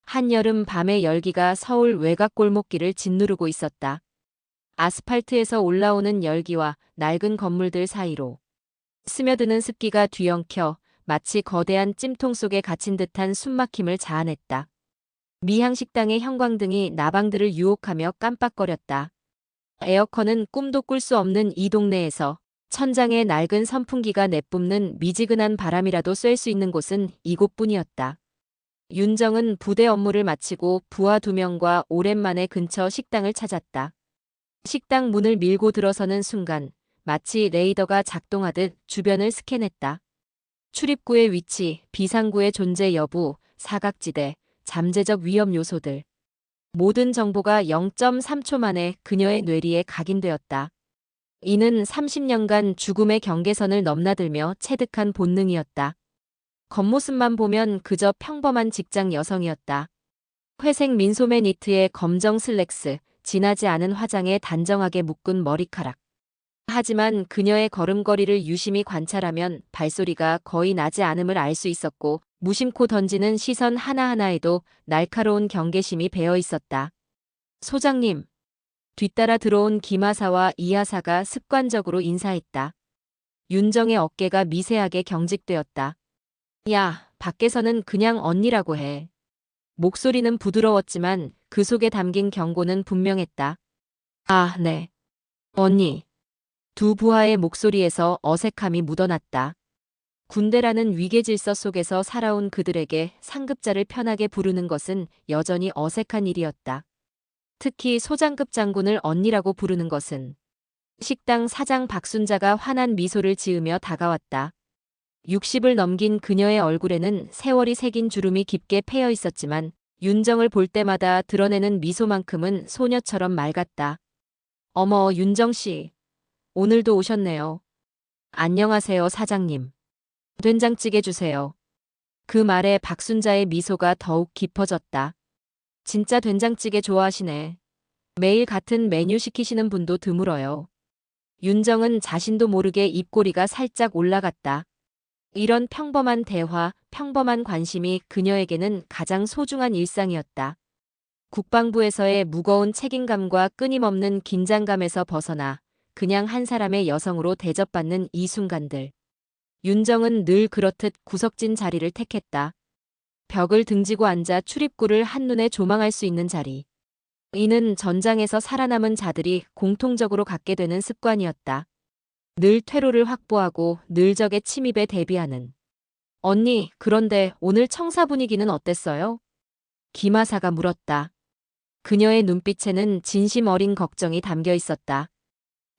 한여름 밤의 열기가 서울 외곽 골목길을 짓누르고 있었다. 아스팔트에서 올라오는 열기와 낡은 건물들 사이로 스며드는 습기가 뒤엉켜 마치 거대한 찜통 속에 갇힌 듯한 숨막힘을 자아냈다. 미향식당의 형광등이 나방들을 유혹하며 깜빡거렸다. 에어컨은 꿈도 꿀 수 없는 이 동네에서 천장에 낡은 선풍기가 내뿜는 미지근한 바람이라도 쐴 수 있는 곳은 이곳뿐이었다. 윤정은 부대 업무를 마치고 부하 2명과 오랜만에 근처 식당을 찾았다. 식당 문을 밀고 들어서는 순간 마치 레이더가 작동하듯 주변을 스캔했다. 출입구의 위치, 비상구의 존재 여부, 사각지대, 잠재적 위험 요소들. 모든 정보가 0.3초 만에 그녀의 뇌리에 각인되었다. 이는 30년간 죽음의 경계선을 넘나들며 체득한 본능이었다. 겉모습만 보면 그저 평범한 직장 여성이었다. 회색 민소매 니트에 검정 슬랙스, 진하지 않은 화장에 단정하게 묶은 머리카락. 하지만 그녀의 걸음걸이를 유심히 관찰하면 발소리가 거의 나지 않음을 알 수 있었고 무심코 던지는 시선 하나하나에도 날카로운 경계심이 배어 있었다. 소장님. 뒤따라 들어온 김하사와 이하사가 습관적으로 인사했다. 윤정의 어깨가 미세하게 경직되었다. 야, 밖에서는 그냥 언니라고 해. 목소리는 부드러웠지만 그 속에 담긴 경고는 분명했다. 아, 네. 언니. 두 부하의 목소리에서 어색함이 묻어났다. 군대라는 위계질서 속에서 살아온 그들에게 상급자를 편하게 부르는 것은 여전히 어색한 일이었다. 특히 소장급 장군을 언니라고 부르는 것은. 식당 사장 박순자가 환한 미소를 지으며 다가왔다. 60을 넘긴 그녀의 얼굴에는 세월이 새긴 주름이 깊게 패여 있었지만 윤정을 볼 때마다 드러내는 미소만큼은 소녀처럼 맑았다. 어머, 윤정 씨. 오늘도 오셨네요. 안녕하세요, 사장님. 된장찌개 주세요. 그 말에 박순자의 미소가 더욱 깊어졌다. 진짜 된장찌개 좋아하시네. 매일 같은 메뉴 시키시는 분도 드물어요. 윤정은 자신도 모르게 입꼬리가 살짝 올라갔다. 이런 평범한 대화, 평범한 관심이 그녀에게는 가장 소중한 일상이었다. 국방부에서의 무거운 책임감과 끊임없는 긴장감에서 벗어나 그냥 한 사람의 여성으로 대접받는 이 순간들. 윤정은 늘 그렇듯 구석진 자리를 택했다. 벽을 등지고 앉아 출입구를 한눈에 조망할 수 있는 자리. 이는 전장에서 살아남은 자들이 공통적으로 갖게 되는 습관이었다. 늘 퇴로를 확보하고 늘 적의 침입에 대비하는. 언니, 그런데 오늘 청사 분위기는 어땠어요? 김하사가 물었다. 그녀의 눈빛에는 진심 어린 걱정이 담겨 있었다.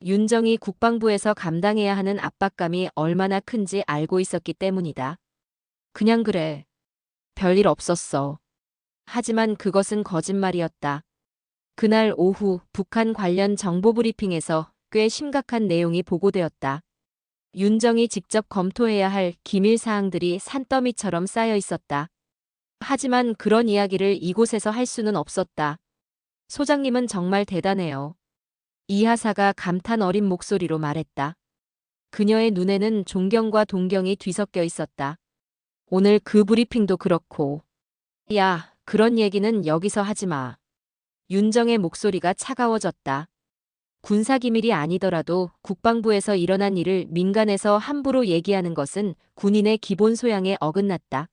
윤정이 국방부에서 감당해야 하는 압박감이 얼마나 큰지 알고 있었기 때문이다. 그냥 그래. 별일 없었어. 하지만 그것은 거짓말이었다. 그날 오후 북한 관련 정보 브리핑에서 꽤 심각한 내용이 보고되었다. 윤정이 직접 검토해야 할 기밀 사항들이 산더미처럼 쌓여 있었다. 하지만 그런 이야기를 이곳에서 할 수는 없었다. 소장님은 정말 대단해요. 이하사가 감탄 어린 목소리로 말했다. 그녀의 눈에는 존경과 동경이 뒤섞여 있었다. 오늘 그 브리핑도 그렇고. 야, 그런 얘기는 여기서 하지 마. 윤정의 목소리가 차가워졌다. 군사기밀이 아니더라도 국방부에서 일어난 일을 민간에서 함부로 얘기하는 것은 군인의 기본 소양에 어긋났다.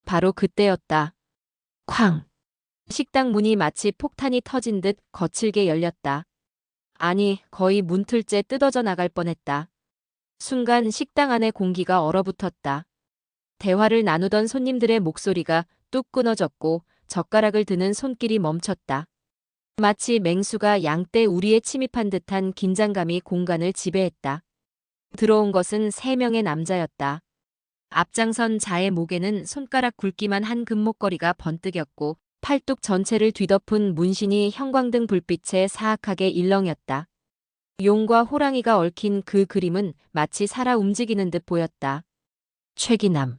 바로 그때였다. 쾅! 식당 문이 마치 폭탄이 터진 듯 거칠게 열렸다. 아니, 거의 문틀째 뜯어져 나갈 뻔했다. 순간 식당 안의 공기가 얼어붙었다. 대화를 나누던 손님들의 목소리가 뚝 끊어졌고 젓가락을 드는 손길이 멈췄다. 마치 맹수가 양떼 우리에 침입한 듯한 긴장감이 공간을 지배했다. 들어온 것은 3명의 남자였다. 앞장선 자의 목에는 손가락 굵기만 한 금목걸이가 번뜩였고 팔뚝 전체를 뒤덮은 문신이 형광등 불빛에 사악하게 일렁였다. 용과 호랑이가 얽힌 그 그림은 마치 살아 움직이는 듯 보였다. 최기남.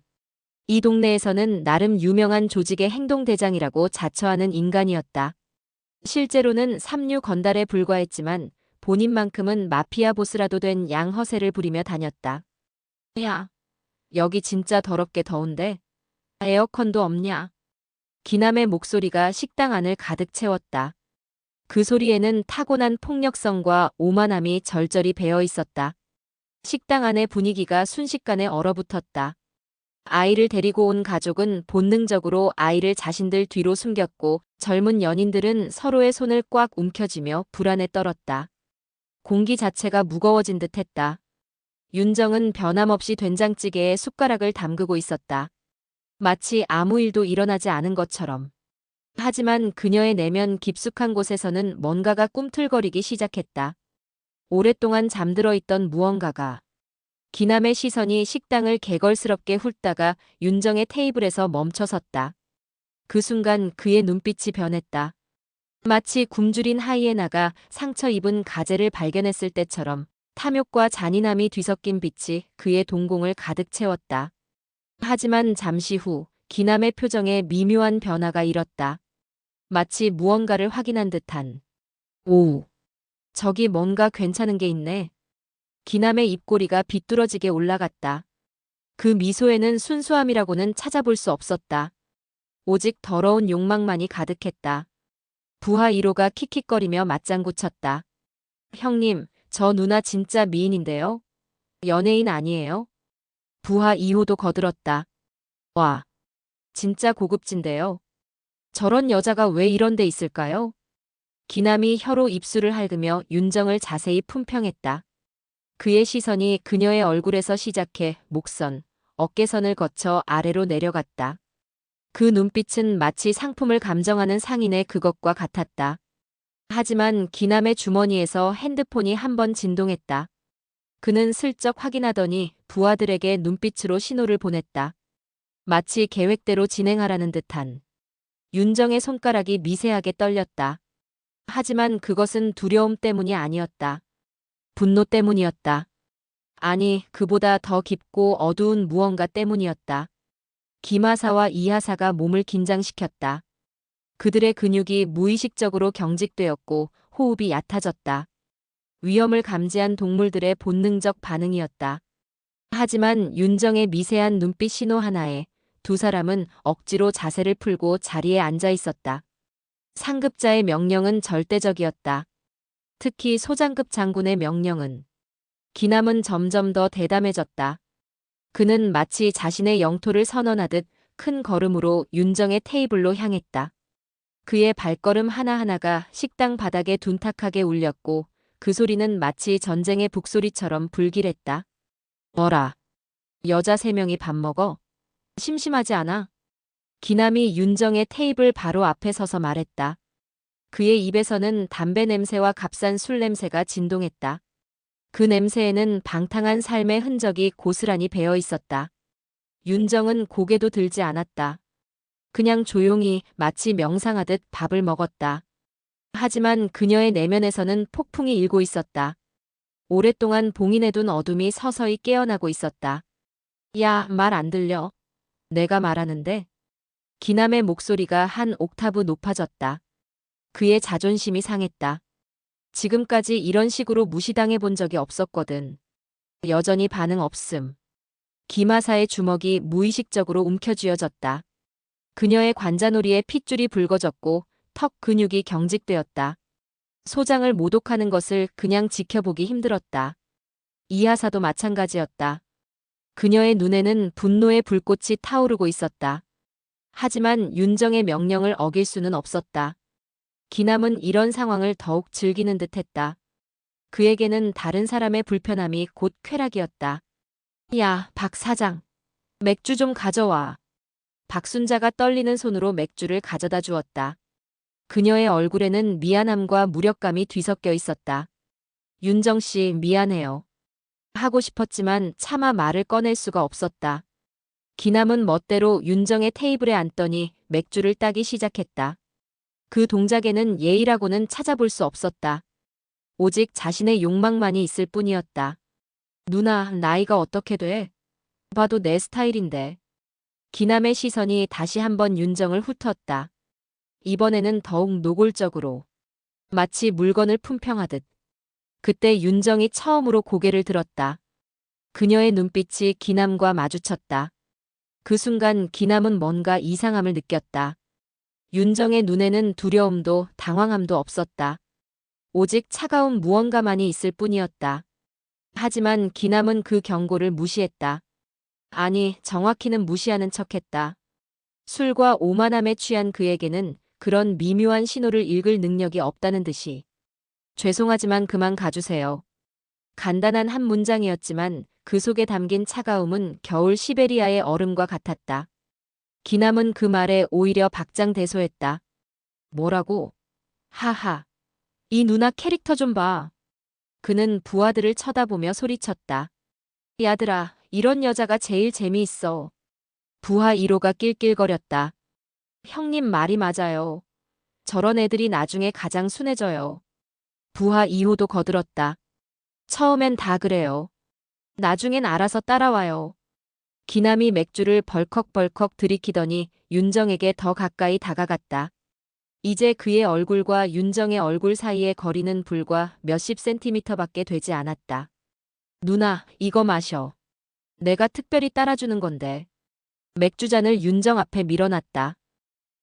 이 동네에서는 나름 유명한 조직의 행동대장이라고 자처하는 인간이었다. 실제로는 삼류 건달에 불과했지만 본인만큼은 마피아 보스라도 된 양허세를 부리며 다녔다. 야, 여기 진짜 더럽게 더운데? 에어컨도 없냐? 기남의 목소리가 식당 안을 가득 채웠다. 그 소리에는 타고난 폭력성과 오만함이 절절히 배어 있었다. 식당 안의 분위기가 순식간에 얼어붙었다. 아이를 데리고 온 가족은 본능적으로 아이를 자신들 뒤로 숨겼고 젊은 연인들은 서로의 손을 꽉 움켜쥐며 불안에 떨었다. 공기 자체가 무거워진 듯했다. 윤정은 변함없이 된장찌개에 숟가락을 담그고 있었다. 마치 아무 일도 일어나지 않은 것처럼. 하지만 그녀의 내면 깊숙한 곳에서는 뭔가가 꿈틀거리기 시작했다. 오랫동안 잠들어 있던 무언가가. 기남의 시선이 식당을 개걸스럽게 훑다가 윤정의 테이블에서 멈춰섰다. 그 순간 그의 눈빛이 변했다. 마치 굶주린 하이에나가 상처 입은 가재를 발견했을 때처럼 탐욕과 잔인함이 뒤섞인 빛이 그의 동공을 가득 채웠다. 하지만 잠시 후 기남의 표정에 미묘한 변화가 일었다. 마치 무언가를 확인한 듯한. 오, 저기 뭔가 괜찮은 게 있네. 기남의 입꼬리가 비뚤어지게 올라갔다. 그 미소에는 순수함이라고는 찾아볼 수 없었다. 오직 더러운 욕망만이 가득했다. 부하 1호가 킥킥거리며 맞장구 쳤다. 형님, 저 누나 진짜 미인인데요? 연예인 아니에요? 부하 2호도 거들었다. 와, 진짜 고급진데요? 저런 여자가 왜 이런 데 있을까요? 기남이 혀로 입술을 핥으며 윤정을 자세히 품평했다. 그의 시선이 그녀의 얼굴에서 시작해 목선, 어깨선을 거쳐 아래로 내려갔다. 그 눈빛은 마치 상품을 감정하는 상인의 그것과 같았다. 하지만 기남의 주머니에서 핸드폰이 한 번 진동했다. 그는 슬쩍 확인하더니 부하들에게 눈빛으로 신호를 보냈다. 마치 계획대로 진행하라는 듯한. 윤정의 손가락이 미세하게 떨렸다. 하지만 그것은 두려움 때문이 아니었다. 분노 때문이었다. 아니, 그보다 더 깊고 어두운 무언가 때문이었다. 김하사와 이하사가 몸을 긴장시켰다. 그들의 근육이 무의식적으로 경직되었고 호흡이 얕아졌다. 위험을 감지한 동물들의 본능적 반응이었다. 하지만 윤정의 미세한 눈빛 신호 하나에 두 사람은 억지로 자세를 풀고 자리에 앉아 있었다. 상급자의 명령은 절대적이었다. 특히 소장급 장군의 명령은. 기남은 점점 더 대담해졌다. 그는 마치 자신의 영토를 선언하듯 큰 걸음으로 윤정의 테이블로 향했다. 그의 발걸음 하나하나가 식당 바닥에 둔탁하게 울렸고 그 소리는 마치 전쟁의 북소리처럼 불길했다. 뭐라? 여자 3명이 밥 먹어? 심심하지 않아? 기남이 윤정의 테이블 바로 앞에 서서 말했다. 그의 입에서는 담배 냄새와 값싼 술 냄새가 진동했다. 그 냄새에는 방탕한 삶의 흔적이 고스란히 배어 있었다. 윤정은 고개도 들지 않았다. 그냥 조용히 마치 명상하듯 밥을 먹었다. 하지만 그녀의 내면에서는 폭풍이 일고 있었다. 오랫동안 봉인해둔 어둠이 서서히 깨어나고 있었다. 야, 말 안 들려? 내가 말하는데. 기남의 목소리가 한 옥타브 높아졌다. 그의 자존심이 상했다. 지금까지 이런 식으로 무시당해 본 적이 없었거든. 여전히 반응 없음. 김하사의 주먹이 무의식적으로 움켜쥐어졌다. 그녀의 관자놀이에 핏줄이 붉어졌고 턱 근육이 경직되었다. 소장을 모독하는 것을 그냥 지켜보기 힘들었다. 이하사도 마찬가지였다. 그녀의 눈에는 분노의 불꽃이 타오르고 있었다. 하지만 윤정의 명령을 어길 수는 없었다. 기남은 이런 상황을 더욱 즐기는 듯했다. 그에게는 다른 사람의 불편함이 곧 쾌락이었다. 야, 박 사장. 맥주 좀 가져와. 박순자가 떨리는 손으로 맥주를 가져다 주었다. 그녀의 얼굴에는 미안함과 무력감이 뒤섞여 있었다. 윤정 씨, 미안해요. 하고 싶었지만 차마 말을 꺼낼 수가 없었다. 기남은 멋대로 윤정의 테이블에 앉더니 맥주를 따기 시작했다. 그 동작에는 예의라고는 찾아볼 수 없었다. 오직 자신의 욕망만이 있을 뿐이었다. 누나, 나이가 어떻게 돼? 봐도 내 스타일인데. 기남의 시선이 다시 한번 윤정을 훑었다. 이번에는 더욱 노골적으로. 마치 물건을 품평하듯. 그때 윤정이 처음으로 고개를 들었다. 그녀의 눈빛이 기남과 마주쳤다. 그 순간 기남은 뭔가 이상함을 느꼈다. 윤정의 눈에는 두려움도 당황함도 없었다. 오직 차가운 무언가만이 있을 뿐이었다. 하지만 기남은 그 경고를 무시했다. 아니, 정확히는 무시하는 척했다. 술과 오만함에 취한 그에게는 그런 미묘한 신호를 읽을 능력이 없다는 듯이. 죄송하지만 그만 가주세요. 간단한 한 문장이었지만 그 속에 담긴 차가움은 겨울 시베리아의 얼음과 같았다. 기남은 그 말에 오히려 박장대소했다. 뭐라고? 하하. 이 누나 캐릭터 좀 봐. 그는 부하들을 쳐다보며 소리쳤다. 야들아, 이런 여자가 제일 재미있어. 부하 1호가 낄낄거렸다. 형님 말이 맞아요. 저런 애들이 나중에 가장 순해져요. 부하 2호도 거들었다. 처음엔 다 그래요. 나중엔 알아서 따라와요. 기남이 맥주를 벌컥벌컥 들이키더니 윤정에게 더 가까이 다가갔다. 이제 그의 얼굴과 윤정의 얼굴 사이의 거리는 불과 몇십 센티미터밖에 되지 않았다. 누나, 이거 마셔. 내가 특별히 따라주는 건데. 맥주잔을 윤정 앞에 밀어놨다.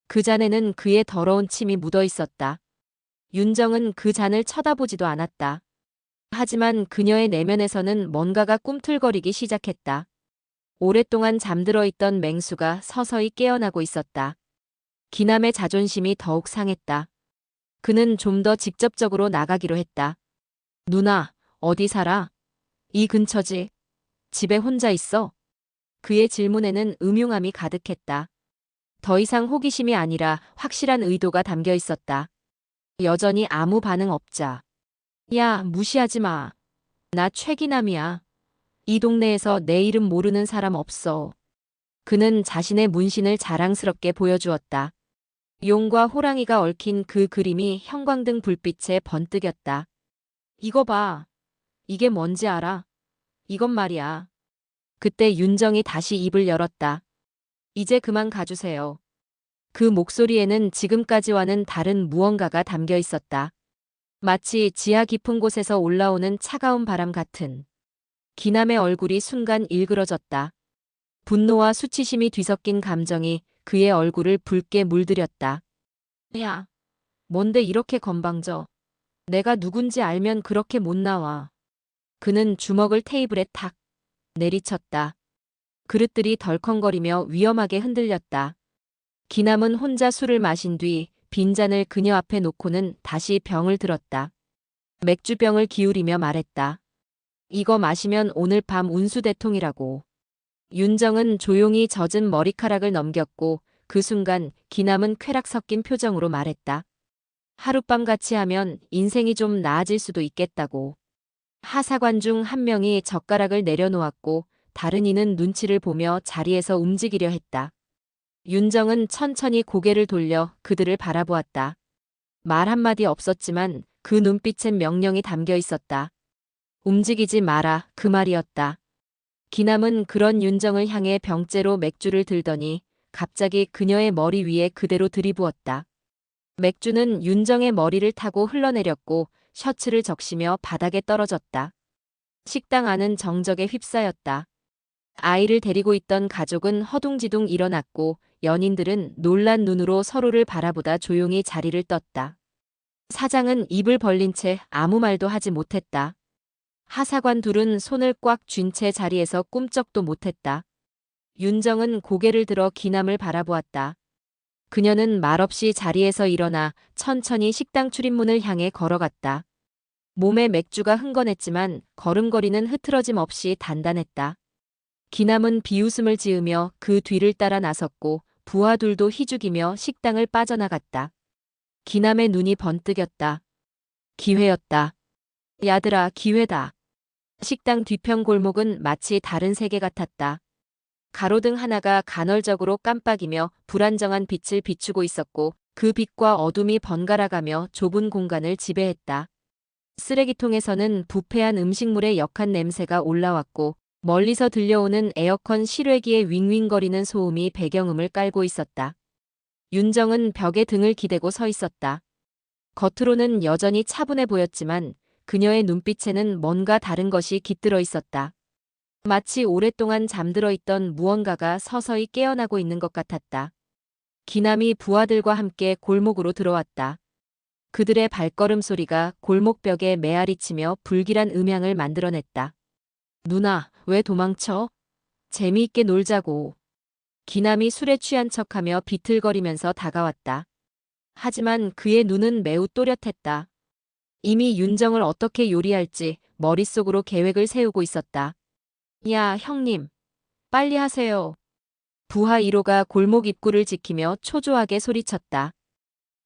그 잔에는 그의 더러운 침이 묻어 있었다. 윤정은 그 잔을 쳐다보지도 않았다. 하지만 그녀의 내면에서는 뭔가가 꿈틀거리기 시작했다. 오랫동안 잠들어 있던 맹수가 서서히 깨어나고 있었다. 기남의 자존심이 더욱 상했다. 그는 좀 더 직접적으로 나가기로 했다. 누나, 어디 살아? 이 근처지. 집에 혼자 있어? 그의 질문에는 음흉함이 가득했다. 더 이상 호기심이 아니라 확실한 의도가 담겨 있었다. 여전히 아무 반응 없자. 야, 무시하지 마. 나 최기남이야. 이 동네에서 내 이름 모르는 사람 없어. 그는 자신의 문신을 자랑스럽게 보여주었다. 용과 호랑이가 얽힌 그 그림이 형광등 불빛에 번뜩였다. 이거 봐. 이게 뭔지 알아? 이건 말이야. 그때 윤정이 다시 입을 열었다. 이제 그만 가주세요. 그 목소리에는 지금까지와는 다른 무언가가 담겨 있었다. 마치 지하 깊은 곳에서 올라오는 차가운 바람 같은. 기남의 얼굴이 순간 일그러졌다. 분노와 수치심이 뒤섞인 감정이 그의 얼굴을 붉게 물들였다. 야, 뭔데 이렇게 건방져? 내가 누군지 알면 그렇게 못 나와. 그는 주먹을 테이블에 탁 내리쳤다. 그릇들이 덜컹거리며 위험하게 흔들렸다. 기남은 혼자 술을 마신 뒤 빈잔을 그녀 앞에 놓고는 다시 병을 들었다. 맥주병을 기울이며 말했다. 이거 마시면 오늘 밤 운수대통이라고. 윤정은 조용히 젖은 머리카락을 넘겼고 그 순간 기남은 쾌락 섞인 표정으로 말했다. 하룻밤 같이 하면 인생이 좀 나아질 수도 있겠다고. 하사관 중 한 명이 젓가락을 내려놓았고 다른 이는 눈치를 보며 자리에서 움직이려 했다. 윤정은 천천히 고개를 돌려 그들을 바라보았다. 말 한마디 없었지만 그 눈빛엔 명령이 담겨 있었다. 움직이지 마라, 그 말이었다. 기남은 그런 윤정을 향해 병째로 맥주를 들더니 갑자기 그녀의 머리 위에 그대로 들이부었다. 맥주는 윤정의 머리를 타고 흘러내렸고 셔츠를 적시며 바닥에 떨어졌다. 식당 안은 정적에 휩싸였다. 아이를 데리고 있던 가족은 허둥지둥 일어났고 연인들은 놀란 눈으로 서로를 바라보다 조용히 자리를 떴다. 사장은 입을 벌린 채 아무 말도 하지 못했다. 하사관 둘은 손을 꽉 쥔 채 자리에서 꿈쩍도 못했다. 윤정은 고개를 들어 기남을 바라보았다. 그녀는 말없이 자리에서 일어나 천천히 식당 출입문을 향해 걸어갔다. 몸에 맥주가 흥건했지만 걸음걸이는 흐트러짐 없이 단단했다. 기남은 비웃음을 지으며 그 뒤를 따라 나섰고 부하들도 희죽이며 식당을 빠져나갔다. 기남의 눈이 번뜩였다. 기회였다. 야들아, 기회다. 식당 뒤편 골목은 마치 다른 세계 같았다. 가로등 하나가 간헐적으로 깜빡이며 불안정한 빛을 비추고 있었고 그 빛과 어둠이 번갈아가며 좁은 공간을 지배했다. 쓰레기통에서는 부패한 음식물의 역한 냄새가 올라왔고 멀리서 들려오는 에어컨 실외기의 윙윙거리는 소음이 배경음을 깔고 있었다. 윤정은 벽에 등을 기대고 서 있었다. 겉으로는 여전히 차분해 보였지만 그녀의 눈빛에는 뭔가 다른 것이 깃들어 있었다. 마치 오랫동안 잠들어 있던 무언가가 서서히 깨어나고 있는 것 같았다. 기남이 부하들과 함께 골목으로 들어왔다. 그들의 발걸음 소리가 골목벽에 메아리치며 불길한 음향을 만들어냈다. 누나, 왜 도망쳐? 재미있게 놀자고. 기남이 술에 취한 척하며 비틀거리면서 다가왔다. 하지만 그의 눈은 매우 또렷했다. 이미 윤정을 어떻게 요리할지 머릿속으로 계획을 세우고 있었다. 야, 형님. 빨리 하세요. 부하 1호가 골목 입구를 지키며 초조하게 소리쳤다.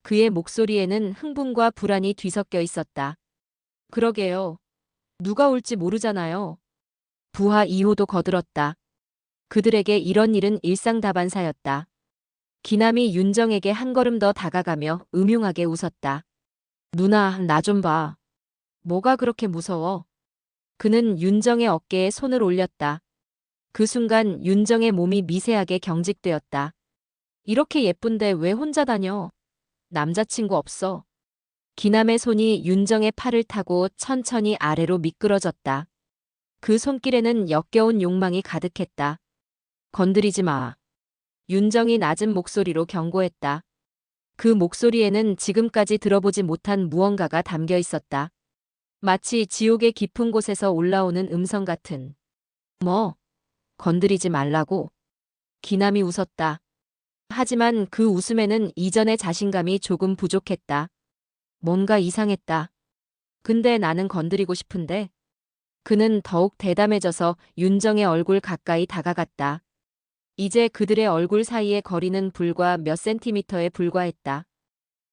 그의 목소리에는 흥분과 불안이 뒤섞여 있었다. 그러게요. 누가 올지 모르잖아요. 부하 2호도 거들었다. 그들에게 이런 일은 일상다반사였다. 기남이 윤정에게 한 걸음 더 다가가며 음흉하게 웃었다. 누나, 나 좀 봐. 뭐가 그렇게 무서워? 그는 윤정의 어깨에 손을 올렸다. 그 순간 윤정의 몸이 미세하게 경직되었다. 이렇게 예쁜데 왜 혼자 다녀? 남자친구 없어. 기남의 손이 윤정의 팔을 타고 천천히 아래로 미끄러졌다. 그 손길에는 역겨운 욕망이 가득했다. 건드리지 마. 윤정이 낮은 목소리로 경고했다. 그 목소리에는 지금까지 들어보지 못한 무언가가 담겨 있었다. 마치 지옥의 깊은 곳에서 올라오는 음성 같은. 뭐? 건드리지 말라고. 기남이 웃었다. 하지만 그 웃음에는 이전의 자신감이 조금 부족했다. 뭔가 이상했다. 근데 나는 건드리고 싶은데. 그는 더욱 대담해져서 윤정의 얼굴 가까이 다가갔다. 이제 그들의 얼굴 사이의 거리는 불과 몇 센티미터에 불과했다.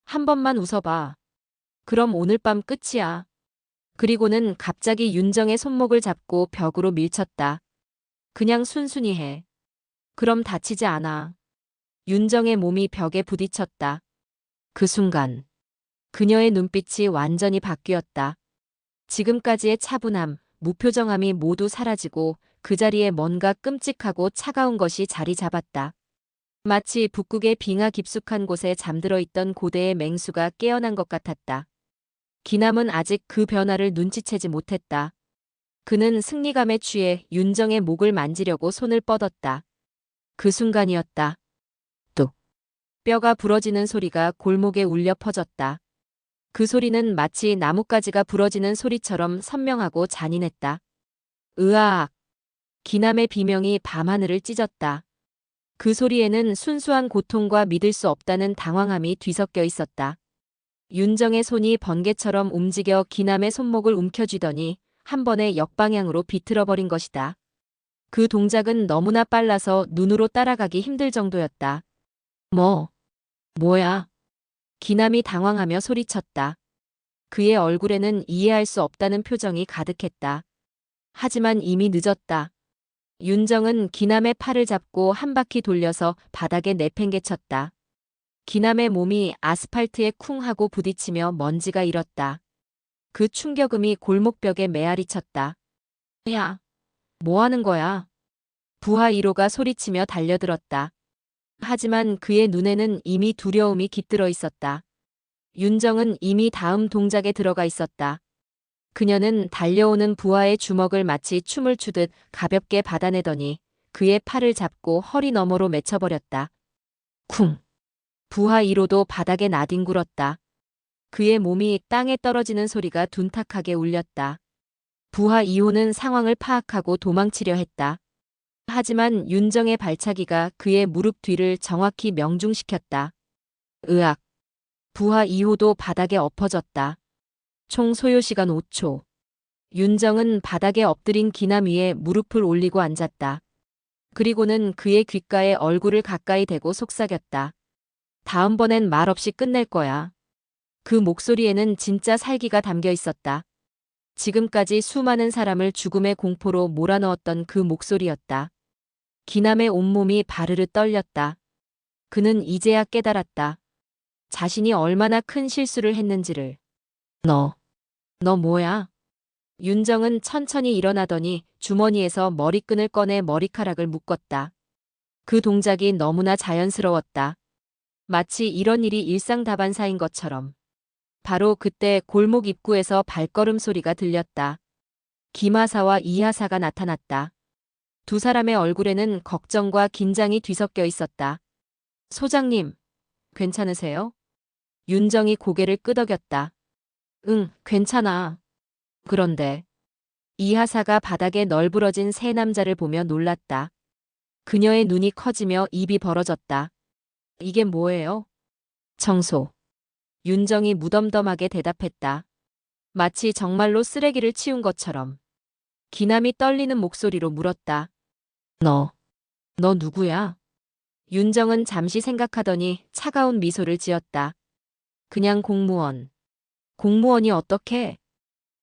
한 번만 웃어봐. 그럼 오늘 밤 끝이야. 그리고는 갑자기 윤정의 손목을 잡고 벽으로 밀쳤다. 그냥 순순히 해. 그럼 다치지 않아. 윤정의 몸이 벽에 부딪혔다. 그 순간 그녀의 눈빛이 완전히 바뀌었다. 지금까지의 차분함, 무표정함이 모두 사라지고 그 자리에 뭔가 끔찍하고 차가운 것이 자리 잡았다. 마치 북극의 빙하 깊숙한 곳에 잠들어 있던 고대의 맹수가 깨어난 것 같았다. 기남은 아직 그 변화를 눈치채지 못했다. 그는 승리감에 취해 윤정의 목을 만지려고 손을 뻗었다. 그 순간이었다. 뚝. 뼈가 부러지는 소리가 골목에 울려 퍼졌다. 그 소리는 마치 나뭇가지가 부러지는 소리처럼 선명하고 잔인했다. 으악! 기남의 비명이 밤하늘을 찢었다. 그 소리에는 순수한 고통과 믿을 수 없다는 당황함이 뒤섞여 있었다. 윤정의 손이 번개처럼 움직여 기남의 손목을 움켜쥐더니 한 번에 역방향으로 비틀어버린 것이다. 그 동작은 너무나 빨라서 눈으로 따라가기 힘들 정도였다. 뭐야? 기남이 당황하며 소리쳤다. 그의 얼굴에는 이해할 수 없다는 표정이 가득했다. 하지만 이미 늦었다. 윤정은 기남의 팔을 잡고 한 바퀴 돌려서 바닥에 내팽개쳤다. 기남의 몸이 아스팔트에 쿵 하고 부딪히며 먼지가 일었다. 그 충격음이 골목벽에 메아리쳤다. 야, 뭐 하는 거야? 부하 1호가 소리치며 달려들었다. 하지만 그의 눈에는 이미 두려움이 깃들어 있었다. 윤정은 이미 다음 동작에 들어가 있었다. 그녀는 달려오는 부하의 주먹을 마치 춤을 추듯 가볍게 받아내더니 그의 팔을 잡고 허리 너머로 맺혀버렸다. 쿵! 부하 1호도 바닥에 나뒹굴었다. 그의 몸이 땅에 떨어지는 소리가 둔탁하게 울렸다. 부하 2호는 상황을 파악하고 도망치려 했다. 하지만 윤정의 발차기가 그의 무릎 뒤를 정확히 명중시켰다. 으악! 부하 2호도 바닥에 엎어졌다. 총 소요 시간 5초. 윤정은 바닥에 엎드린 기남 위에 무릎을 올리고 앉았다. 그리고는 그의 귓가에 얼굴을 가까이 대고 속삭였다. 다음번엔 말없이 끝낼 거야. 그 목소리에는 진짜 살기가 담겨 있었다. 지금까지 수많은 사람을 죽음의 공포로 몰아넣었던 그 목소리였다. 기남의 온몸이 바르르 떨렸다. 그는 이제야 깨달았다. 자신이 얼마나 큰 실수를 했는지를. 너 뭐야? 윤정은 천천히 일어나더니 주머니에서 머리끈을 꺼내 머리카락을 묶었다. 그 동작이 너무나 자연스러웠다. 마치 이런 일이 일상다반사인 것처럼. 바로 그때 골목 입구에서 발걸음 소리가 들렸다. 김하사와 이하사가 나타났다. 두 사람의 얼굴에는 걱정과 긴장이 뒤섞여 있었다. 소장님, 괜찮으세요? 윤정이 고개를 끄덕였다. 응, 괜찮아. 그런데 이하사가 바닥에 널브러진 세 남자를 보며 놀랐다. 그녀의 눈이 커지며 입이 벌어졌다. 이게 뭐예요? 청소. 윤정이 무덤덤하게 대답했다. 마치 정말로 쓰레기를 치운 것처럼. 기남이 떨리는 목소리로 물었다. 너, 너 누구야? 윤정은 잠시 생각하더니 차가운 미소를 지었다. 그냥 공무원. 공무원이 어떻게?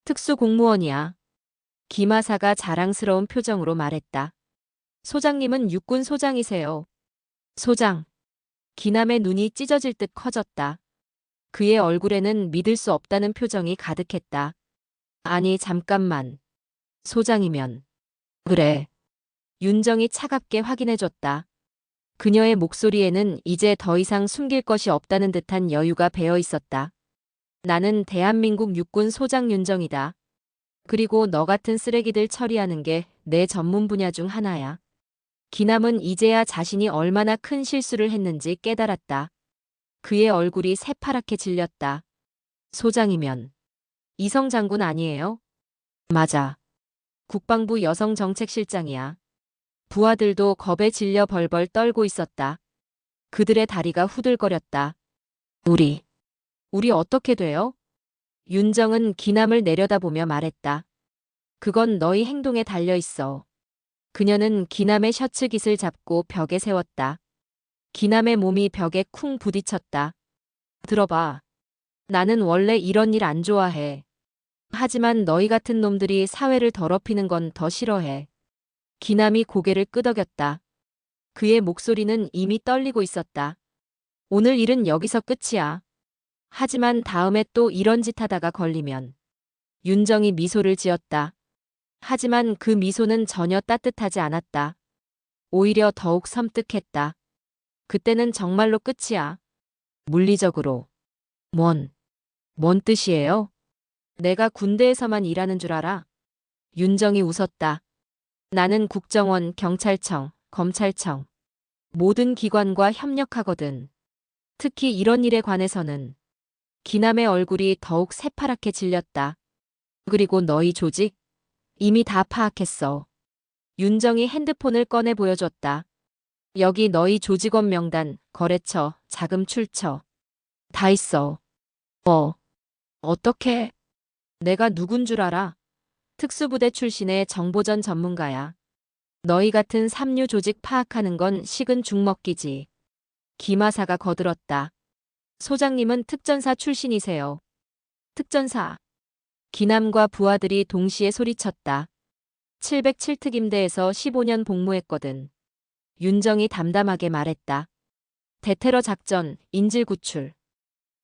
특수공무원이야. 김하사가 자랑스러운 표정으로 말했다. 소장님은 육군 소장이세요. 소장. 기남의 눈이 찢어질 듯 커졌다. 그의 얼굴에는 믿을 수 없다는 표정이 가득했다. 아니, 잠깐만. 소장이면. 그래. 윤정이 차갑게 확인해줬다. 그녀의 목소리에는 이제 더 이상 숨길 것이 없다는 듯한 여유가 배어 있었다. 나는 대한민국 육군 소장 윤정이다. 그리고 너 같은 쓰레기들 처리하는 게 내 전문 분야 중 하나야. 기남은 이제야 자신이 얼마나 큰 실수를 했는지 깨달았다. 그의 얼굴이 새파랗게 질렸다. 소장이면 이성 장군 아니에요? 맞아. 국방부 여성정책실장이야. 부하들도 겁에 질려 벌벌 떨고 있었다. 그들의 다리가 후들거렸다. 우리 어떻게 돼요? 윤정은 기남을 내려다보며 말했다. 그건 너희 행동에 달려 있어. 그녀는 기남의 셔츠 깃을 잡고 벽에 세웠다. 기남의 몸이 벽에 쿵 부딪혔다. 들어봐. 나는 원래 이런 일 안 좋아해. 하지만 너희 같은 놈들이 사회를 더럽히는 건 더 싫어해. 기남이 고개를 끄덕였다. 그의 목소리는 이미 떨리고 있었다. 오늘 일은 여기서 끝이야. 하지만 다음에 또 이런 짓 하다가 걸리면. 윤정이 미소를 지었다. 하지만 그 미소는 전혀 따뜻하지 않았다. 오히려 더욱 섬뜩했다. 그때는 정말로 끝이야. 물리적으로. 뭔 뜻이에요? 내가 군대에서만 일하는 줄 알아? 윤정이 웃었다. 나는 국정원, 경찰청, 검찰청. 모든 기관과 협력하거든. 특히 이런 일에 관해서는. 기남의 얼굴이 더욱 새파랗게 질렸다. 그리고 너희 조직? 이미 다 파악했어. 윤정이 핸드폰을 꺼내 보여줬다. 여기 너희 조직원 명단, 거래처, 자금 출처. 다 있어. 어떻게? 내가 누군 줄 알아? 특수부대 출신의 정보전 전문가야. 너희 같은 삼류 조직 파악하는 건 식은 죽 먹기지. 김하사가 거들었다. 소장님은 특전사 출신이세요. 특전사. 기남과 부하들이 동시에 소리쳤다. 707특임대에서 15년 복무했거든. 윤정이 담담하게 말했다. 대테러 작전, 인질 구출.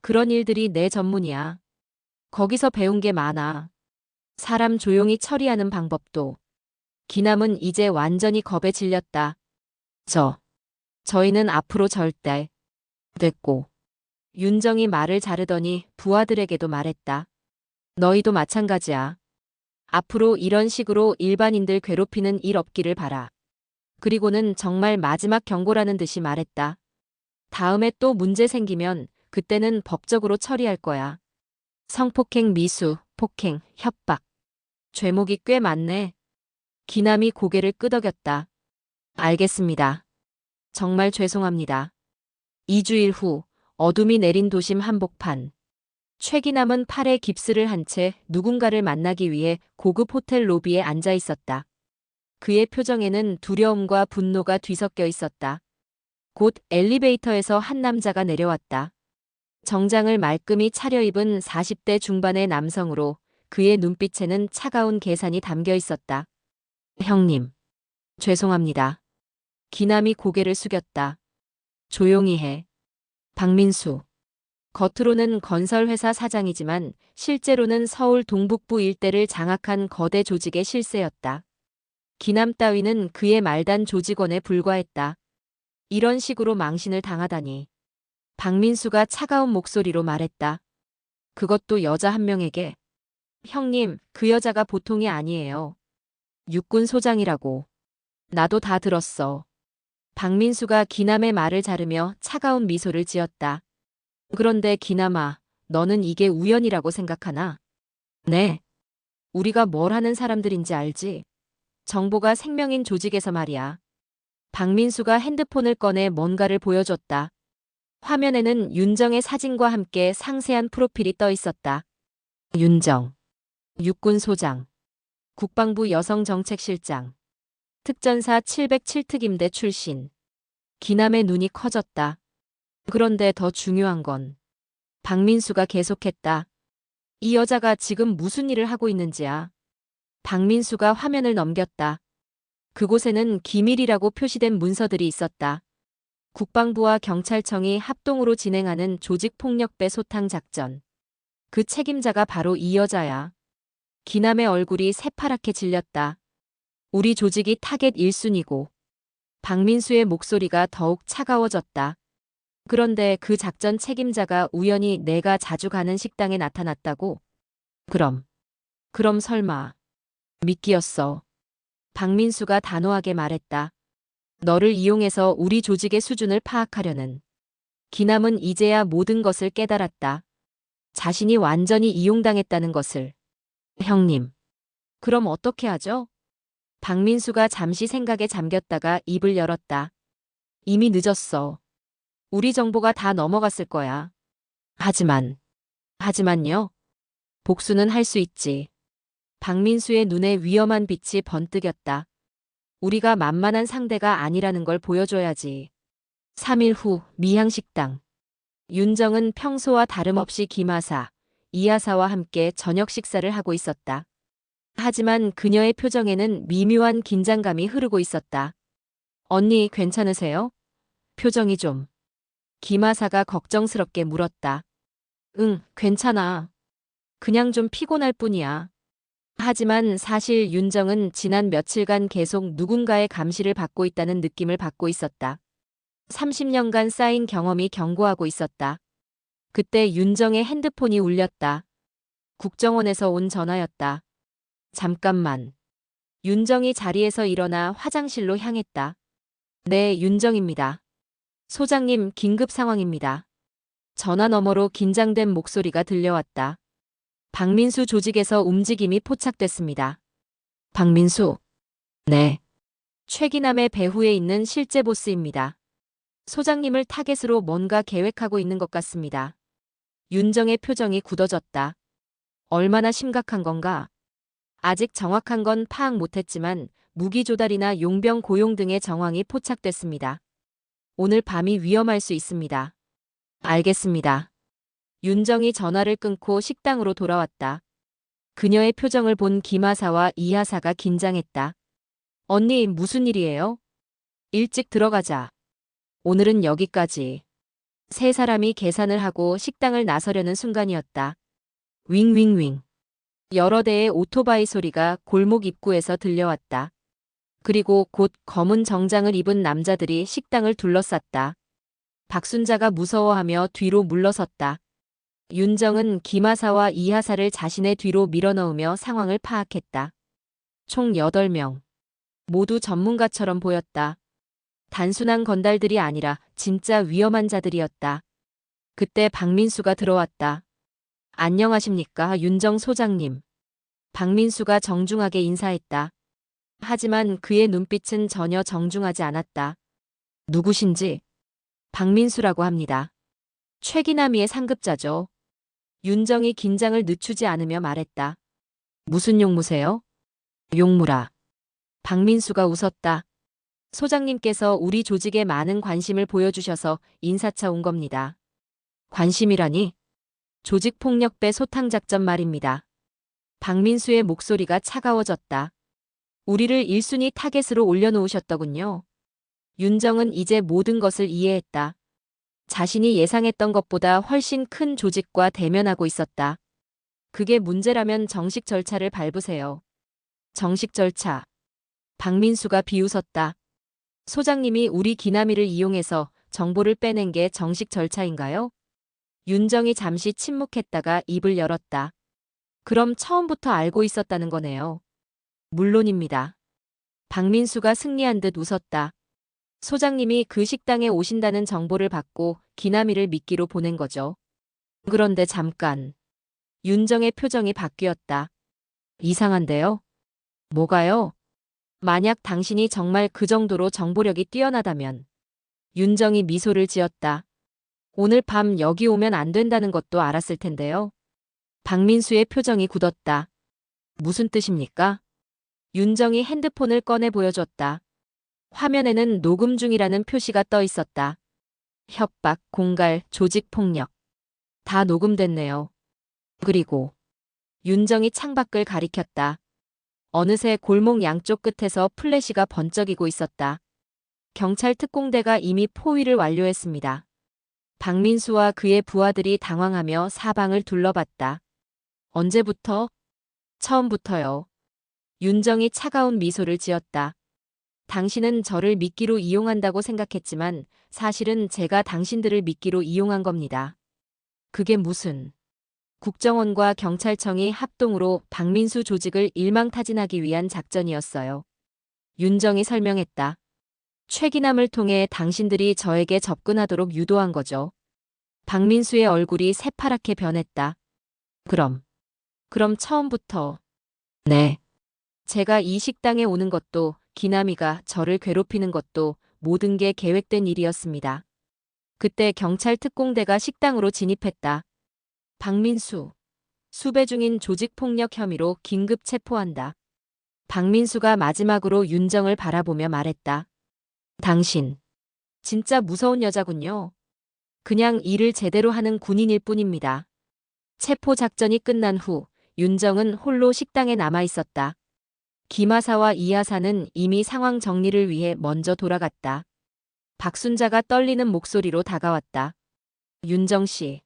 그런 일들이 내 전문이야. 거기서 배운 게 많아. 사람 조용히 처리하는 방법도. 기남은 이제 완전히 겁에 질렸다. 저희는 앞으로 절대. 됐고. 윤정이 말을 자르더니 부하들에게도 말했다. 너희도 마찬가지야. 앞으로 이런 식으로 일반인들 괴롭히는 일 없기를 바라. 그리고는 정말 마지막 경고라는 듯이 말했다. 다음에 또 문제 생기면 그때는 법적으로 처리할 거야. 성폭행 미수, 폭행, 협박. 죄목이 꽤 많네. 기남이 고개를 끄덕였다. 알겠습니다. 정말 죄송합니다. 2주일 후 어둠이 내린 도심 한복판. 최기남은 팔에 깁스를 한 채 누군가를 만나기 위해 고급 호텔 로비에 앉아 있었다. 그의 표정에는 두려움과 분노가 뒤섞여 있었다. 곧 엘리베이터에서 한 남자가 내려왔다. 정장을 말끔히 차려입은 40대 중반의 남성으로 그의 눈빛에는 차가운 계산이 담겨 있었다. 형님. 죄송합니다. 기남이 고개를 숙였다. 조용히 해. 박민수. 겉으로는 건설회사 사장이지만 실제로는 서울 동북부 일대를 장악한 거대 조직의 실세였다. 기남 따위는 그의 말단 조직원에 불과했다. 이런 식으로 망신을 당하다니. 박민수가 차가운 목소리로 말했다. 그것도 여자 한 명에게. 형님, 그 여자가 보통이 아니에요. 육군 소장이라고. 나도 다 들었어. 박민수가 기남의 말을 자르며 차가운 미소를 지었다. 그런데 기남아, 너는 이게 우연이라고 생각하나? 네. 우리가 뭘 하는 사람들인지 알지? 정보가 생명인 조직에서 말이야. 박민수가 핸드폰을 꺼내 뭔가를 보여줬다. 화면에는 윤정의 사진과 함께 상세한 프로필이 떠 있었다. 윤정, 육군소장, 국방부 여성정책실장, 특전사 707특임대 출신. 기남의 눈이 커졌다. 그런데 더 중요한 건 박민수가 계속했다. 이 여자가 지금 무슨 일을 하고 있는지야. 박민수가 화면을 넘겼다. 그곳에는 기밀이라고 표시된 문서들이 있었다. 국방부와 경찰청이 합동으로 진행하는 조직폭력배 소탕 작전. 그 책임자가 바로 이 여자야. 기남의 얼굴이 새파랗게 질렸다. 우리 조직이 타겟 1순위고. 박민수의 목소리가 더욱 차가워졌다. 그런데 그 작전 책임자가 우연히 내가 자주 가는 식당에 나타났다고? 그럼 설마 미끼였어. 박민수가 단호하게 말했다. 너를 이용해서 우리 조직의 수준을 파악하려는. 기남은 이제야 모든 것을 깨달았다. 자신이 완전히 이용당했다는 것을. 형님. 그럼 어떻게 하죠? 박민수가 잠시 생각에 잠겼다가 입을 열었다. 이미 늦었어. 우리 정보가 다 넘어갔을 거야. 하지만요. 복수는 할 수 있지. 박민수의 눈에 위험한 빛이 번뜩였다. 우리가 만만한 상대가 아니라는 걸 보여줘야지. 3일 후 미향식당. 윤정은 평소와 다름없이 김하사, 이하사와 함께 저녁 식사를 하고 있었다. 하지만 그녀의 표정에는 미묘한 긴장감이 흐르고 있었다. 언니 괜찮으세요? 표정이 좀. 김하사가 걱정스럽게 물었다. 응, 괜찮아. 그냥 좀 피곤할 뿐이야. 하지만 사실 윤정은 지난 며칠간 계속 누군가의 감시를 받고 있다는 느낌을 받고 있었다. 30년간 쌓인 경험이 경고하고 있었다. 그때 윤정의 핸드폰이 울렸다. 국정원에서 온 전화였다. 잠깐만. 윤정이 자리에서 일어나 화장실로 향했다. 네, 윤정입니다. 소장님, 긴급 상황입니다. 전화 너머로 긴장된 목소리가 들려왔다. 박민수 조직에서 움직임이 포착됐습니다. 박민수? 네. 최기남의 배후에 있는 실제 보스입니다. 소장님을 타겟으로 뭔가 계획하고 있는 것 같습니다. 윤정의 표정이 굳어졌다. 얼마나 심각한 건가? 아직 정확한 건 파악 못했지만 무기 조달이나 용병 고용 등의 정황이 포착됐습니다. 오늘 밤이 위험할 수 있습니다. 알겠습니다. 윤정이 전화를 끊고 식당으로 돌아왔다. 그녀의 표정을 본 김하사와 이하사가 긴장했다. 언니, 무슨 일이에요? 일찍 들어가자. 오늘은 여기까지. 세 사람이 계산을 하고 식당을 나서려는 순간이었다. 윙윙윙. 여러 대의 오토바이 소리가 골목 입구에서 들려왔다. 그리고 곧 검은 정장을 입은 남자들이 식당을 둘러쌌다. 박순자가 무서워하며 뒤로 물러섰다. 윤정은 김하사와 이하사를 자신의 뒤로 밀어넣으며 상황을 파악했다. 총 8명. 모두 전문가처럼 보였다. 단순한 건달들이 아니라 진짜 위험한 자들이었다. 그때 박민수가 들어왔다. 안녕하십니까, 윤정 소장님. 박민수가 정중하게 인사했다. 하지만 그의 눈빛은 전혀 정중하지 않았다. 누구신지? 박민수라고 합니다. 최기남이의 상급자죠. 윤정이 긴장을 늦추지 않으며 말했다. 무슨 용무세요? 용무라. 박민수가 웃었다. 소장님께서 우리 조직에 많은 관심을 보여주셔서 인사차 온 겁니다. 관심이라니? 조직폭력배 소탕작전 말입니다. 박민수의 목소리가 차가워졌다. 우리를 1순위 타겟으로 올려놓으셨더군요. 윤정은 이제 모든 것을 이해했다. 자신이 예상했던 것보다 훨씬 큰 조직과 대면하고 있었다. 그게 문제라면 정식 절차를 밟으세요. 정식 절차. 박민수가 비웃었다. 소장님이 우리 기남이를 이용해서 정보를 빼낸 게 정식 절차인가요? 윤정이 잠시 침묵했다가 입을 열었다. 그럼 처음부터 알고 있었다는 거네요. 물론입니다. 박민수가 승리한 듯 웃었다. 소장님이 그 식당에 오신다는 정보를 받고 기남이를 미끼로 보낸 거죠. 그런데 잠깐. 윤정의 표정이 바뀌었다. 이상한데요? 뭐가요? 만약 당신이 정말 그 정도로 정보력이 뛰어나다면. 윤정이 미소를 지었다. 오늘 밤 여기 오면 안 된다는 것도 알았을 텐데요. 박민수의 표정이 굳었다. 무슨 뜻입니까? 윤정이 핸드폰을 꺼내 보여줬다. 화면에는 녹음 중이라는 표시가 떠 있었다. 협박, 공갈, 조직폭력. 다 녹음됐네요. 그리고 윤정이 창밖을 가리켰다. 어느새 골목 양쪽 끝에서 플래시가 번쩍이고 있었다. 경찰 특공대가 이미 포위를 완료했습니다. 박민수와 그의 부하들이 당황하며 사방을 둘러봤다. 언제부터? 처음부터요. 윤정이 차가운 미소를 지었다. 당신은 저를 미끼로 이용한다고 생각했지만 사실은 제가 당신들을 미끼로 이용한 겁니다. 그게 무슨? 국정원과 경찰청이 합동으로 박민수 조직을 일망타진하기 위한 작전이었어요. 윤정이 설명했다. 최기남을 통해 당신들이 저에게 접근하도록 유도한 거죠. 박민수의 얼굴이 새파랗게 변했다. 그럼 처음부터. 네. 제가 이 식당에 오는 것도 기남이가 저를 괴롭히는 것도 모든 게 계획된 일이었습니다. 그때 경찰 특공대가 식당으로 진입했다. 박민수. 수배 중인 조직폭력 혐의로 긴급 체포한다. 박민수가 마지막으로 윤정을 바라보며 말했다. 당신. 진짜 무서운 여자군요. 그냥 일을 제대로 하는 군인일 뿐입니다. 체포 작전이 끝난 후 윤정은 홀로 식당에 남아 있었다. 김하사와 이하사는 이미 상황 정리를 위해 먼저 돌아갔다. 박순자가 떨리는 목소리로 다가왔다. 윤정 씨.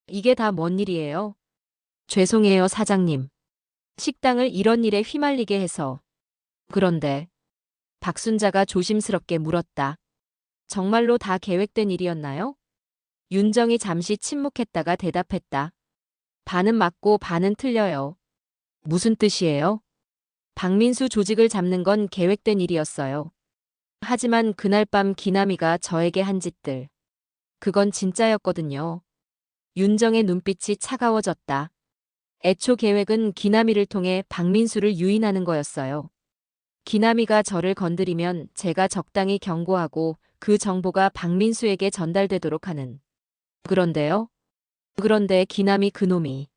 이게 다 뭔 일이에요? 죄송해요, 사장님. 식당을 이런 일에 휘말리게 해서. 그런데 박순자가 조심스럽게 물었다. 정말로 다 계획된 일이었나요? 윤정이 잠시 침묵했다가 대답했다. 반은 맞고 반은 틀려요. 무슨 뜻이에요? 박민수 조직을 잡는 건 계획된 일이었어요. 하지만 그날 밤 기남이가 저에게 한 짓들. 그건 진짜였거든요. 윤정의 눈빛이 차가워졌다. 애초 계획은 기남이를 통해 박민수를 유인하는 거였어요. 기남이가 저를 건드리면 제가 적당히 경고하고 그 정보가 박민수에게 전달되도록 하는. 그런데요? 그런데 기남이 그놈이.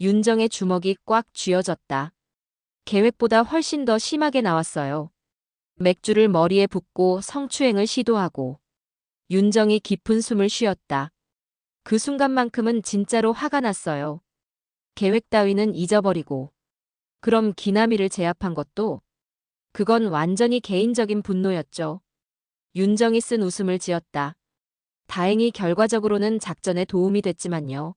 윤정의 주먹이 꽉 쥐어졌다. 계획보다 훨씬 더 심하게 나왔어요. 맥주를 머리에 붓고 성추행을 시도하고. 윤정이 깊은 숨을 쉬었다. 그 순간만큼은 진짜로 화가 났어요. 계획 따위는 잊어버리고. 그럼 기남이를 제압한 것도? 그건 완전히 개인적인 분노였죠. 윤정이 쓴 웃음을 지었다. 다행히 결과적으로는 작전에 도움이 됐지만요.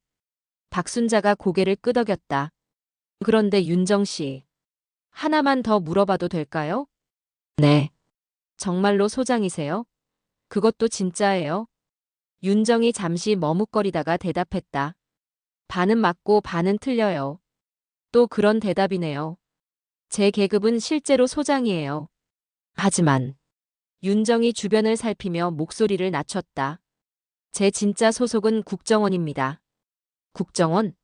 박순자가 고개를 끄덕였다. 그런데 윤정 씨. 하나만 더 물어봐도 될까요? 네. 정말로 소장이세요? 그것도 진짜예요? 윤정이 잠시 머뭇거리다가 대답했다. 반은 맞고 반은 틀려요. 또 그런 대답이네요. 제 계급은 실제로 소장이에요. 하지만 윤정이 주변을 살피며 목소리를 낮췄다. 제 진짜 소속은 국정원입니다. 국정원?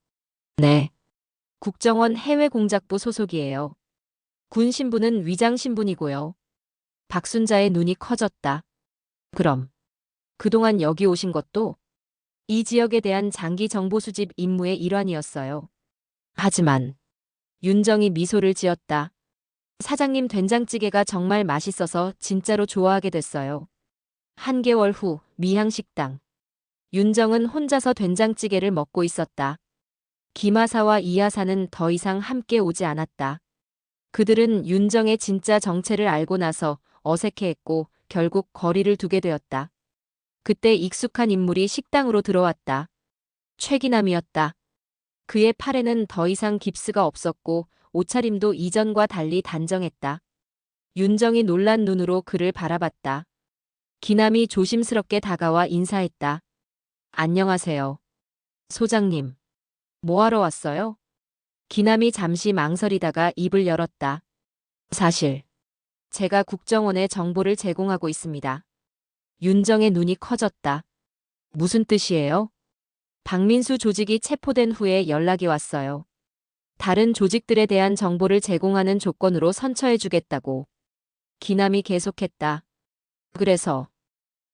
네. 국정원 해외공작부 소속이에요. 군 신분은 위장 신분이고요. 박순자의 눈이 커졌다. 그럼 그동안 여기 오신 것도 이 지역에 대한 장기 정보 수집 임무의 일환이었어요. 하지만 윤정이 미소를 지었다. 사장님 된장찌개가 정말 맛있어서 진짜로 좋아하게 됐어요. 한 개월 후 미향식당. 윤정은 혼자서 된장찌개를 먹고 있었다. 김하사와 이하사는 더 이상 함께 오지 않았다. 그들은 윤정의 진짜 정체를 알고 나서 어색해했고 결국 거리를 두게 되었다. 그때 익숙한 인물이 식당으로 들어왔다. 최기남이었다. 그의 팔에는 더 이상 깁스가 없었고 옷차림도 이전과 달리 단정했다. 윤정이 놀란 눈으로 그를 바라봤다. 기남이 조심스럽게 다가와 인사했다. 안녕하세요. 소장님. 뭐하러 왔어요? 기남이 잠시 망설이다가 입을 열었다. 사실 제가 국정원에 정보를 제공하고 있습니다. 윤정의 눈이 커졌다. 무슨 뜻이에요? 박민수 조직이 체포된 후에 연락이 왔어요. 다른 조직들에 대한 정보를 제공하는 조건으로 선처해주겠다고. 기남이 계속했다. 그래서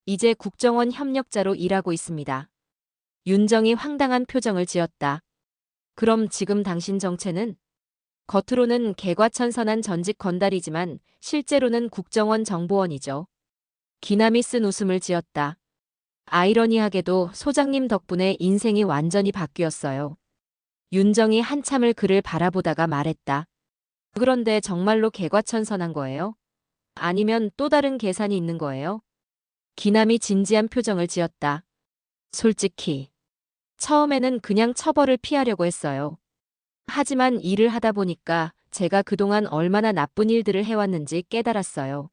이제 국정원 협력자로 일하고 있습니다. 윤정이 황당한 표정을 지었다. 그럼 지금 당신 정체는? 겉으로는 개과천선한 전직 건달이지만 실제로는 국정원 정보원이죠. 기남이 쓴 웃음을 지었다. 아이러니하게도 소장님 덕분에 인생이 완전히 바뀌었어요. 윤정이 한참을 그를 바라보다가 말했다. 그런데 정말로 개과천선한 거예요? 아니면 또 다른 계산이 있는 거예요? 기남이 진지한 표정을 지었다. 솔직히 처음에는 그냥 처벌을 피하려고 했어요. 하지만 일을 하다 보니까 제가 그동안 얼마나 나쁜 일들을 해왔는지 깨달았어요.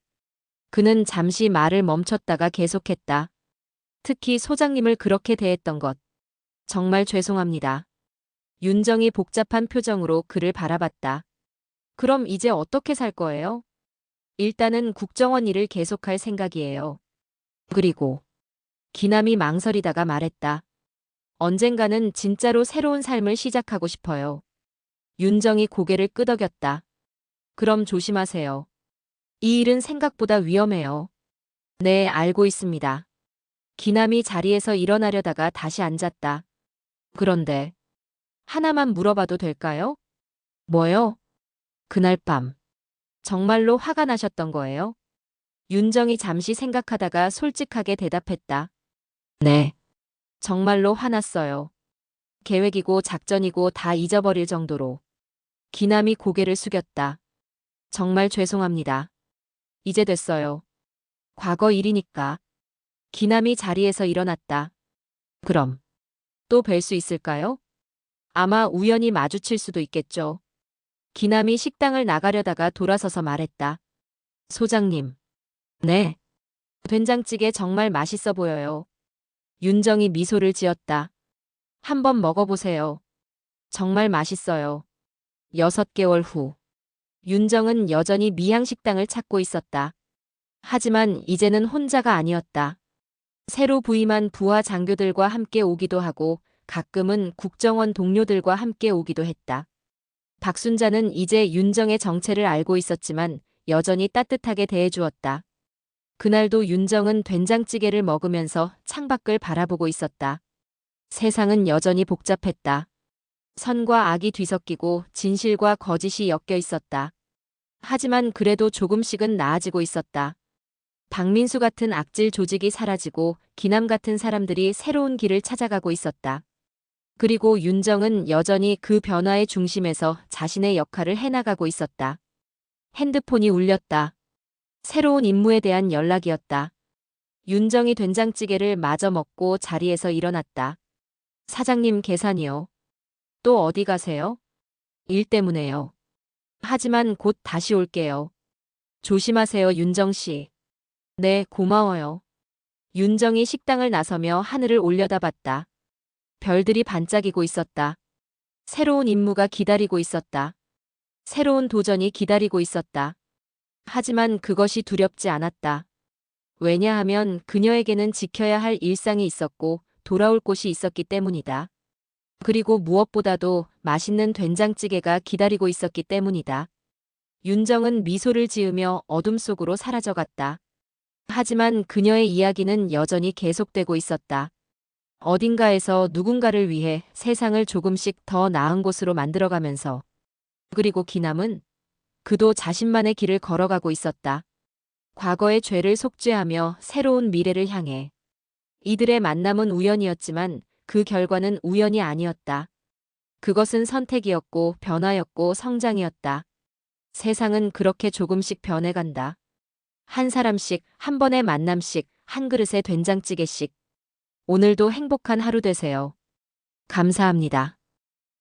그는 잠시 말을 멈췄다가 계속했다. 특히 소장님을 그렇게 대했던 것. 정말 죄송합니다. 윤정이 복잡한 표정으로 그를 바라봤다. 그럼 이제 어떻게 살 거예요? 일단은 국정원 일을 계속할 생각이에요. 그리고 기남이 망설이다가 말했다. 언젠가는 진짜로 새로운 삶을 시작하고 싶어요. 윤정이 고개를 끄덕였다. 그럼 조심하세요. 이 일은 생각보다 위험해요. 네, 알고 있습니다. 기남이 자리에서 일어나려다가 다시 앉았다. 그런데 하나만 물어봐도 될까요? 뭐요? 그날 밤 정말로 화가 나셨던 거예요? 윤정이 잠시 생각하다가 솔직하게 대답했다. 네. 정말로 화났어요. 계획이고 작전이고 다 잊어버릴 정도로. 기남이 고개를 숙였다. 정말 죄송합니다. 이제 됐어요. 과거 일이니까. 기남이 자리에서 일어났다. 그럼 또 뵐 수 있을까요? 아마 우연히 마주칠 수도 있겠죠. 기남이 식당을 나가려다가 돌아서서 말했다. 소장님. 네. 된장찌개 정말 맛있어 보여요. 윤정이 미소를 지었다. 한번 먹어보세요. 정말 맛있어요. 6개월 후. 윤정은 여전히 미향식당을 찾고 있었다. 하지만 이제는 혼자가 아니었다. 새로 부임한 부하 장교들과 함께 오기도 하고 가끔은 국정원 동료들과 함께 오기도 했다. 박순자는 이제 윤정의 정체를 알고 있었지만 여전히 따뜻하게 대해주었다. 그날도 윤정은 된장찌개를 먹으면서 창밖을 바라보고 있었다. 세상은 여전히 복잡했다. 선과 악이 뒤섞이고 진실과 거짓이 엮여 있었다. 하지만 그래도 조금씩은 나아지고 있었다. 박민수 같은 악질 조직이 사라지고 기남 같은 사람들이 새로운 길을 찾아가고 있었다. 그리고 윤정은 여전히 그 변화의 중심에서 자신의 역할을 해나가고 있었다. 핸드폰이 울렸다. 새로운 임무에 대한 연락이었다. 윤정이 된장찌개를 마저 먹고 자리에서 일어났다. 사장님 계산이요. 또 어디 가세요? 일 때문에요. 하지만 곧 다시 올게요. 조심하세요, 윤정 씨. 네, 고마워요. 윤정이 식당을 나서며 하늘을 올려다봤다. 별들이 반짝이고 있었다. 새로운 임무가 기다리고 있었다. 새로운 도전이 기다리고 있었다. 하지만 그것이 두렵지 않았다. 왜냐하면 그녀에게는 지켜야 할 일상이 있었고 돌아올 곳이 있었기 때문이다. 그리고 무엇보다도 맛있는 된장찌개가 기다리고 있었기 때문이다. 윤정은 미소를 지으며 어둠 속으로 사라져갔다. 하지만 그녀의 이야기는 여전히 계속되고 있었다. 어딘가에서 누군가를 위해 세상을 조금씩 더 나은 곳으로 만들어가면서. 그리고 기남은 그도 자신만의 길을 걸어가고 있었다. 과거의 죄를 속죄하며 새로운 미래를 향해. 이들의 만남은 우연이었지만 그 결과는 우연이 아니었다. 그것은 선택이었고 변화였고 성장이었다. 세상은 그렇게 조금씩 변해간다. 한 사람씩, 한 번의 만남씩, 한 그릇의 된장찌개씩. 오늘도 행복한 하루 되세요. 감사합니다.